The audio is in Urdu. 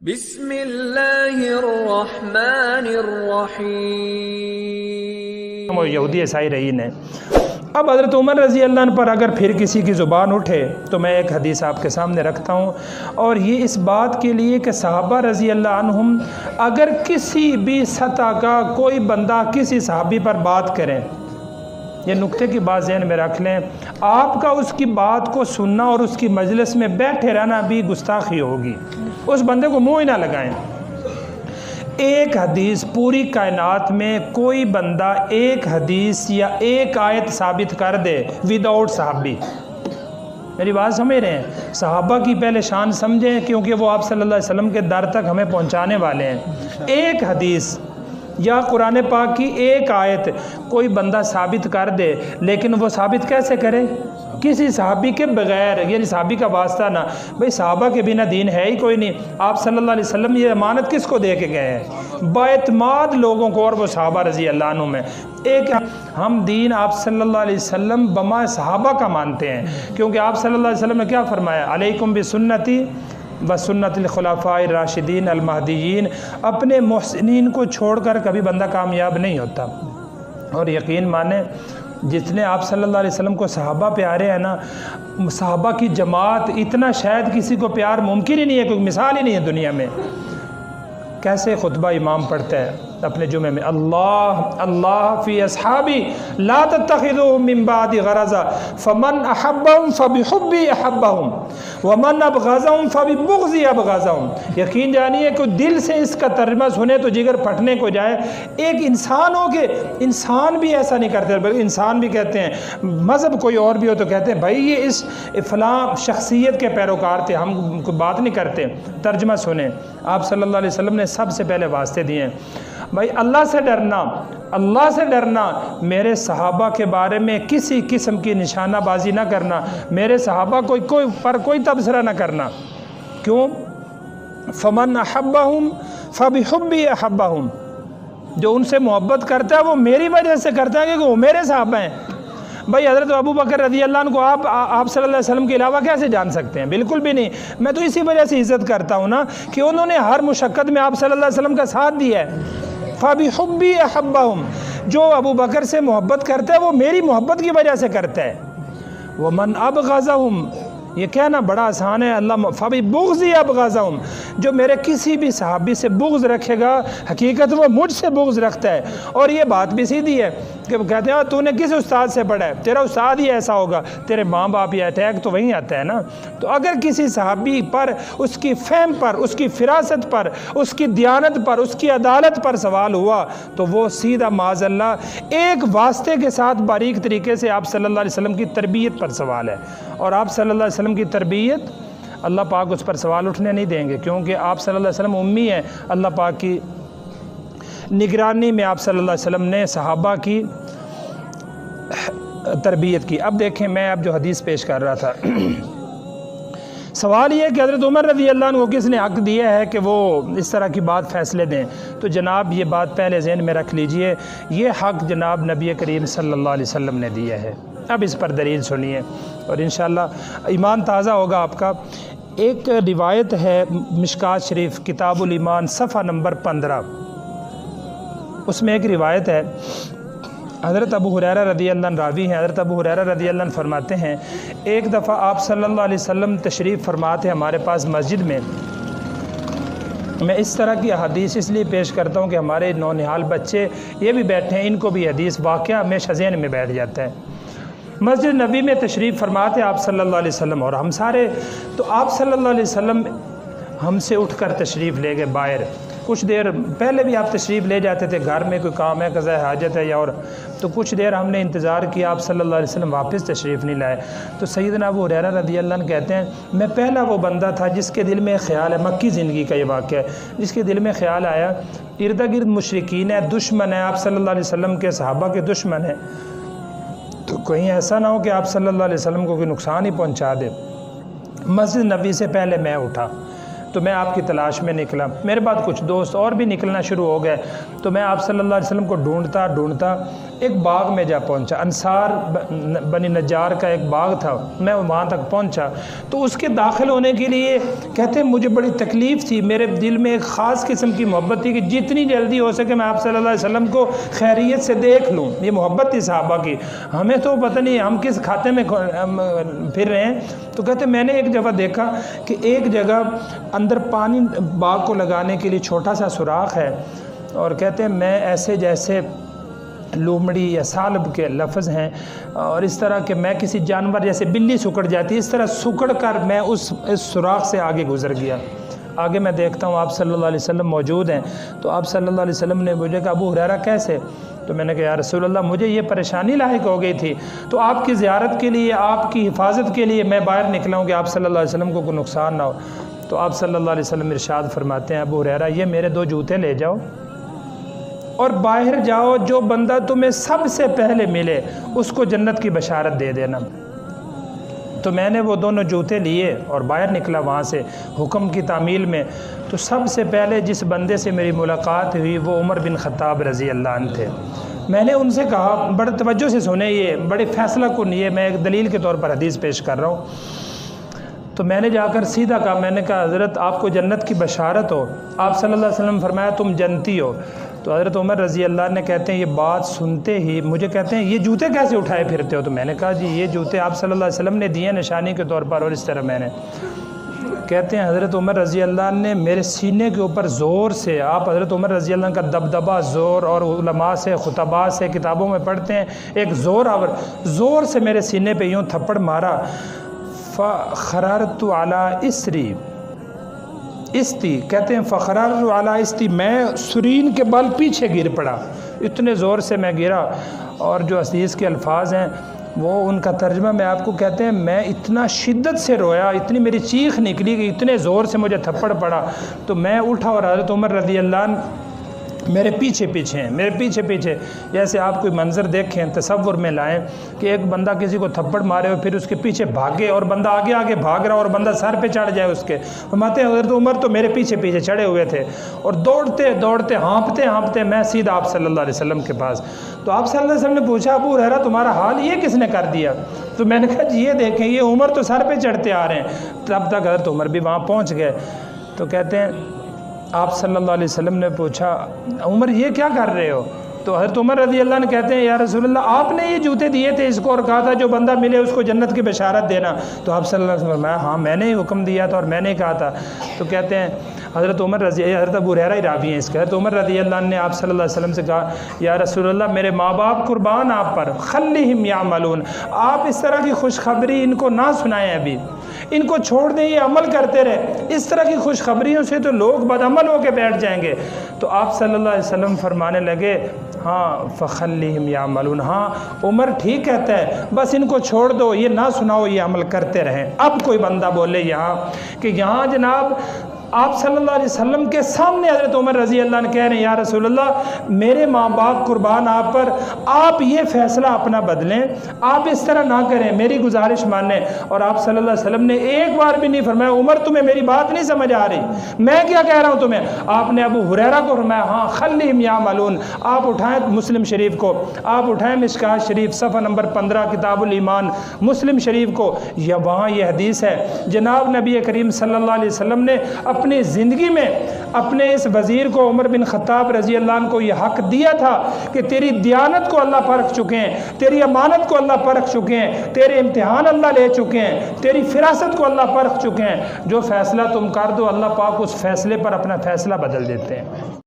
بسم اللہ الرحمن الرحیم۔ وہ یہودی عیسائی رہی نے۔ اب حضرت عمر رضی اللہ عنہ پر اگر پھر کسی کی زبان اٹھے تو میں ایک حدیث آپ کے سامنے رکھتا ہوں، اور یہ اس بات کے لیے کہ صحابہ رضی اللہ عنہم اگر کسی بھی سطح کا کوئی بندہ کسی صحابی پر بات کریں، یہ نقطے کی بات ذہن میں رکھ لیں، آپ کا اس کی بات کو سننا اور اس کی مجلس میں بیٹھے رہنا بھی گستاخی ہوگی۔ اس بندے کو منہ ہی نہ لگائیں۔ ایک حدیث پوری کائنات میں کوئی بندہ ایک حدیث یا ایک آیت ثابت کر دے وداؤٹ صحابی، میری بات سمجھ رہے ہیں؟ صحابہ کی پہلے شان سمجھیں، کیونکہ وہ آپ صلی اللہ علیہ وسلم کے در تک ہمیں پہنچانے والے ہیں۔ ایک حدیث یا قرآن پاک کی ایک آیت کوئی بندہ ثابت کر دے، لیکن وہ ثابت کیسے کرے؟ کسی صحابی کے بغیر، یعنی صحابی کا واسطہ نہ۔ بھئی صحابہ کے بنا دین ہے ہی کوئی نہیں۔ آپ صلی اللہ علیہ وسلم یہ امانت کس کو دے کے گئے ہیں؟ باعتماد لوگوں کو، اور وہ صحابہ رضی اللہ عنہ میں ایک ہم دین آپ صلی اللہ علیہ وسلم بما صحابہ کا مانتے ہیں، کیونکہ آپ صلی اللہ علیہ وسلم نے کیا فرمایا؟ علیکم بسنتی وسنت الخلفاء الراشدین المہدیین۔ اپنے محسنین کو چھوڑ کر کبھی بندہ کامیاب نہیں ہوتا۔ اور یقین مانیں، جتنے آپ صلی اللہ علیہ وسلم کو صحابہ پیارے ہیں نا، صحابہ کی جماعت اتنا شاید کسی کو پیار ممکن ہی نہیں ہے، کوئی مثال ہی نہیں ہے دنیا میں۔ کیسے خطبہ امام پڑھتا ہے اپنے جمعے میں؟ اللہ اللہ فی اصحابی لا تتخذوهم من بعد غرضا فمن احبهم فبحبی احبهم ومن ابغضهم فببغضی ابغضهم۔ یقین جانیے کہ دل سے اس کا ترجمہ سنے تو جگر پھٹنے کو جائے۔ ایک انسان ہو کہ انسان بھی ایسا نہیں کرتے، بلکہ انسان بھی کہتے ہیں، مذہب کوئی اور بھی ہو تو کہتے ہیں بھائی یہ اس فلاں شخصیت کے پیروکار تھے، ہم کوئی بات نہیں کرتے۔ ترجمہ سنیں، آپ صلی اللہ علیہ وسلم نے سب سے پہلے واسطے دیے ہیں۔ بھائی اللہ سے ڈرنا، اللہ سے ڈرنا، میرے صحابہ کے بارے میں کسی قسم کی نشانہ بازی نہ کرنا، میرے صحابہ پر کوئی تبصرہ نہ کرنا۔ کیوں؟ فمن احبہم فبحبی احبہم۔ جو ان سے محبت کرتا ہے وہ میری وجہ سے کرتا ہے، کہ وہ میرے صحابہ ہیں۔ بھائی حضرت ابو بکر رضی اللہ عنہ کو آپ صلی اللہ علیہ وسلم کے علاوہ کیسے جان سکتے ہیں؟ بالکل بھی نہیں۔ میں تو اسی وجہ سے عزت کرتا ہوں نا کہ انہوں نے ہر مشقت میں آپ صلی اللہ علیہ وسلم کا ساتھ دیا ہے۔ فَبِحُبِّي أَحَبَّهُمْ۔ جو ابو بکر سے محبت کرتا ہے وہ میری محبت کی وجہ سے کرتا ہے۔ وَمَنْ أَبْغَضَهُمْ، یہ کہنا بڑا آسان ہے، اللہ فَبِبُغْضِي أَبْغَضَهُمْ۔ جو میرے کسی بھی صحابی سے بغض رکھے گا، حقیقت وہ مجھ سے بغض رکھتا ہے۔ اور یہ بات بھی سیدھی ہے کہ وہ کہتے ہیں تو نے کس استاد سے پڑھا ہے؟ تیرا استاد ہی ایسا ہوگا، تیرے ماں باپ ہی، اٹیک تو وہیں آتا ہے نا۔ تو اگر کسی صحابی پر، اس کی فہم پر، اس کی فراست پر، اس کی دیانت پر، اس کی عدالت پر سوال ہوا تو وہ سیدھا معاذ اللہ ایک واسطے کے ساتھ باریک طریقے سے آپ صلی اللہ علیہ وسلم کی تربیت پر سوال ہے۔ اور آپ صلی اللہ علیہ وسلم کی تربیت اللہ پاک اس پر سوال اٹھنے نہیں دیں گے، کیونکہ آپ صلی اللہ علیہ وسلم امی ہیں۔ اللہ پاک کی نگرانی میں آپ صلی اللہ علیہ وسلم نے صحابہ کی تربیت کی۔ اب دیکھیں، میں اب جو حدیث پیش کر رہا تھا، سوال یہ ہے کہ حضرت عمر رضی اللہ عنہ کو کس نے حق دیا ہے کہ وہ اس طرح کی بات فیصلے دیں؟ تو جناب یہ بات پہلے ذہن میں رکھ لیجئے، یہ حق جناب نبی کریم صلی اللہ علیہ وسلم نے دیا ہے۔ اب اس پر دلیل سنیے اور انشاءاللہ ایمان تازہ ہوگا آپ کا۔ ایک روایت ہے مشکات شریف کتاب الایمان صفحہ نمبر 15، اس میں ایک روایت ہے، حضرت ابو ہریرہ رضی اللہ عنہ راوی ہیں۔ حضرت ابو ہریرہ رضی اللہ عنہ فرماتے ہیں، ایک دفعہ آپ صلی اللہ علیہ وسلم تشریف فرماتے ہیں ہمارے پاس مسجد میں۔ میں اس طرح کی احادیث اس لیے پیش کرتا ہوں کہ ہمارے نونہال بچے یہ بھی بیٹھے ہیں، ان کو بھی حدیث واقعہ ہمیشہ ذہن میں بیٹھ جاتا ہے۔ مسجد نبی میں تشریف فرماتے ہیں آپ صلی اللہ علیہ وسلم اور ہم سارے، تو آپ صلی اللہ علیہ وسلم ہم سے اٹھ کر تشریف لے گئے باہر۔ کچھ دیر پہلے بھی آپ تشریف لے جاتے تھے، گھر میں کوئی کام ہے، قضاء حاجت ہے یا اور، تو کچھ دیر ہم نے انتظار کیا، آپ صلی اللہ علیہ وسلم واپس تشریف نہیں لائے۔ تو سیدنا ابو ہریرہ رضی اللہ عنہ کہتے ہیں، میں پہلا وہ بندہ تھا جس کے دل میں خیال ہے، مکی زندگی کا یہ واقعہ ہے، جس کے دل میں خیال آیا ارد گرد مشرکین ہے، دشمن ہے، آپ صلی اللہ علیہ وسلم کے صحابہ کے دشمن ہیں، تو کہیں ایسا نہ ہو کہ آپ صلی اللہ علیہ وسلم کو کوئی نقصان ہی پہنچا دے۔ مسجد نبی سے پہلے میں اٹھا تو میں آپ کی تلاش میں نکلا، میرے بعد کچھ دوست اور بھی نکلنا شروع ہو گئے۔ تو میں آپ صلی اللہ علیہ وسلم کو ڈھونڈتا ایک باغ میں جا پہنچا، انصار بنی نجار کا ایک باغ تھا، میں وہاں تک پہنچا تو اس کے داخل ہونے کے لیے کہتے ہیں مجھے بڑی تکلیف تھی، میرے دل میں ایک خاص قسم کی محبت تھی کہ جتنی جلدی ہو سکے میں آپ صلی اللہ علیہ وسلم کو خیریت سے دیکھ لوں، یہ محبت تھی صحابہ کی، ہمیں تو پتہ نہیں ہم کس کھاتے میں پھر رہے ہیں۔ تو کہتے ہیں میں نے ایک جگہ دیکھا کہ ایک جگہ اندر پانی باغ کو لگانے کے لیے چھوٹا سا سوراخ ہے، اور کہتے ہیں میں ایسے جیسے لومڑی یا سالب کے لفظ ہیں اور اس طرح کہ میں کسی جانور جیسے بلی سکڑ جاتی ہے اس طرح سکڑ کر میں اس سوراخ سے آگے گزر گیا۔ آگے میں دیکھتا ہوں آپ صلی اللہ علیہ وسلم موجود ہیں، تو آپ صلی اللہ علیہ وسلم نے مجھے کہا ابو ہریرہ کیسے؟ تو میں نے کہا یا رسول اللہ مجھے یہ پریشانی لاحق ہو گئی تھی، تو آپ کی زیارت کے لیے، آپ کی حفاظت کے لیے میں باہر نکلا ہوں کہ آپ صلی اللہ علیہ وسلم کو کوئی نقصان نہ ہو۔ تو آپ صلی اللہ علیہ وسلم ارشاد فرماتے ہیں ابو ہریرہ یہ میرے 2 جوتے لے جاؤ اور باہر جاؤ، جو بندہ تمہیں سب سے پہلے ملے اس کو جنت کی بشارت دے دینا۔ تو میں نے وہ دونوں جوتے لیے اور باہر نکلا وہاں سے حکم کی تعمیل میں۔ تو سب سے پہلے جس بندے سے میری ملاقات ہوئی وہ عمر بن خطاب رضی اللہ عنہ تھے۔ میں نے ان سے کہا، بڑے توجہ سے سنیں، یہ بڑے فیصلہ کن، یہ میں ایک دلیل کے طور پر حدیث پیش کر رہا ہوں۔ تو میں نے جا کر سیدھا کہا، میں نے کہا حضرت آپ کو جنت کی بشارت ہو۔ آپ صلی اللہ علیہ وسلم فرمایا تم جنتی ہو۔ تو حضرت عمر رضی اللہ عنہ نے کہتے ہیں یہ بات سنتے ہی مجھے کہتے ہیں یہ جوتے کیسے اٹھائے پھرتے ہو؟ تو میں نے کہا جی یہ جوتے آپ صلی اللہ علیہ وسلم نے دیے نشانی کے طور پر، اور اس طرح میں نے کہتے ہیں حضرت عمر رضی اللہ عنہ نے میرے سینے کے اوپر زور سے، آپ حضرت عمر رضی اللہ عنہ کا دبدبہ، زور، اور علماء سے، خطباء سے کتابوں میں پڑھتے ہیں ایک زور سے میرے سینے پہ یوں تھپڑ مارا، فخررت علی استی، کہتے ہیں فخررت علی استی، میں سرین کے بل پیچھے گر پڑا، اتنے زور سے میں گرا۔ اور جو حدیث کے الفاظ ہیں وہ ان کا ترجمہ میں آپ کو کہتے ہیں میں اتنا شدت سے رویا، اتنی میری چیخ نکلی کہ اتنے زور سے مجھے تھپڑ پڑا۔ تو میں اٹھا اور حضرت عمر رضی اللہ عنہ میرے پیچھے ہیں، میرے پیچھے جیسے آپ کوئی منظر دیکھیں، تصور میں لائیں کہ ایک بندہ کسی کو تھپڑ مارے اور پھر اس کے پیچھے بھاگے اور بندہ آگے بھاگ رہا اور بندہ سر پہ چڑھ جائے اس کے۔ فرماتے ہیں حضرت عمر تو میرے پیچھے چڑھے ہوئے تھے اور دوڑتے ہانپتے میں سیدھا آپ صلی اللہ علیہ وسلم کے پاس۔ تو آپ صلی اللہ علیہ وسلم نے پوچھا ابو ہریرہ تمہارا حال یہ کس نے کر دیا؟ تو میں نے کہا جی یہ دیکھیں یہ عمر تو سر پہ چڑھتے آ رہے ہیں۔ تب تک حضرت عمر بھی وہاں پہنچ گئے۔ تو کہتے ہیں آپ صلی اللہ علیہ وسلم نے پوچھا عمر یہ کیا کر رہے ہو؟ تو حضرت عمر رضی اللہ عنہ کہتے ہیں یا رسول اللہ آپ نے یہ جوتے دیے تھے اس کو اور کہا تھا جو بندہ ملے اس کو جنت کی بشارت دینا۔ تو آپ صلی اللہ علیہ وسلم ہاں میں نے ہی حکم دیا تھا اور میں نے کہا تھا۔ تو کہتے ہیں حضرت ابو ہریرہ ہی راوی ہیں اس کے، حضرت عمر رضی اللہ عنہ نے آپ صلی اللہ علیہ وسلم سے کہا یا رسول اللہ میرے ماں باپ قربان آپ پر، خلیہم یعملون، آپ اس طرح کی خوشخبری ان کو نہ سنائیں، ابھی ان کو چھوڑ دیں، یہ عمل کرتے رہے، اس طرح کی خوشخبریوں سے تو لوگ بدعمل ہو کے بیٹھ جائیں گے۔ تو آپ صلی اللہ علیہ وسلم فرمانے لگے ہاں فخلیہم یعملون، ہاں عمر ٹھیک کہتا ہے، بس ان کو چھوڑ دو، یہ نہ سناؤ، یہ عمل کرتے رہیں۔ اب کوئی بندہ بولے یہاں کہ یہاں جناب آپ صلی اللہ علیہ وسلم کے سامنے حضرت عمر رضی اللہ عنہ کہہ رہے ہیں یا رسول اللہ میرے ماں باپ قربان آپ پر، آپ یہ فیصلہ اپنا بدلیں، آپ اس طرح نہ کریں، میری گزارش مانیں۔ اور آپ صلی اللہ علیہ وسلم نے ایک بار بھی نہیں فرمایا عمر تمہیں میری بات نہیں سمجھ آ رہی، میں کیا کہہ رہا ہوں تمہیں؟ آپ نے ابو ہریرہ کو فرمایا ہاں خلیہم یعملون، آپ اٹھائیں مسلم شریف کو، آپ اٹھائیں مشکات شریف صفحہ نمبر 15 کتاب الایمان مسلم شریف کو، یا وہاں یہ حدیث ہے جناب نبی کریم صلی اللہ علیہ وسلم نے اپنی زندگی میں اپنے اس وزیر کو عمر بن خطاب رضی اللہ عنہ کو یہ حق دیا تھا کہ تیری دیانت کو اللہ پرکھ چکے ہیں، تیری امانت کو اللہ پرکھ چکے ہیں، تیرے امتحان اللہ لے چکے ہیں، تیری فراست کو اللہ پرکھ چکے ہیں، جو فیصلہ تم کر دو اللہ پاک اس فیصلے پر اپنا فیصلہ بدل دیتے ہیں۔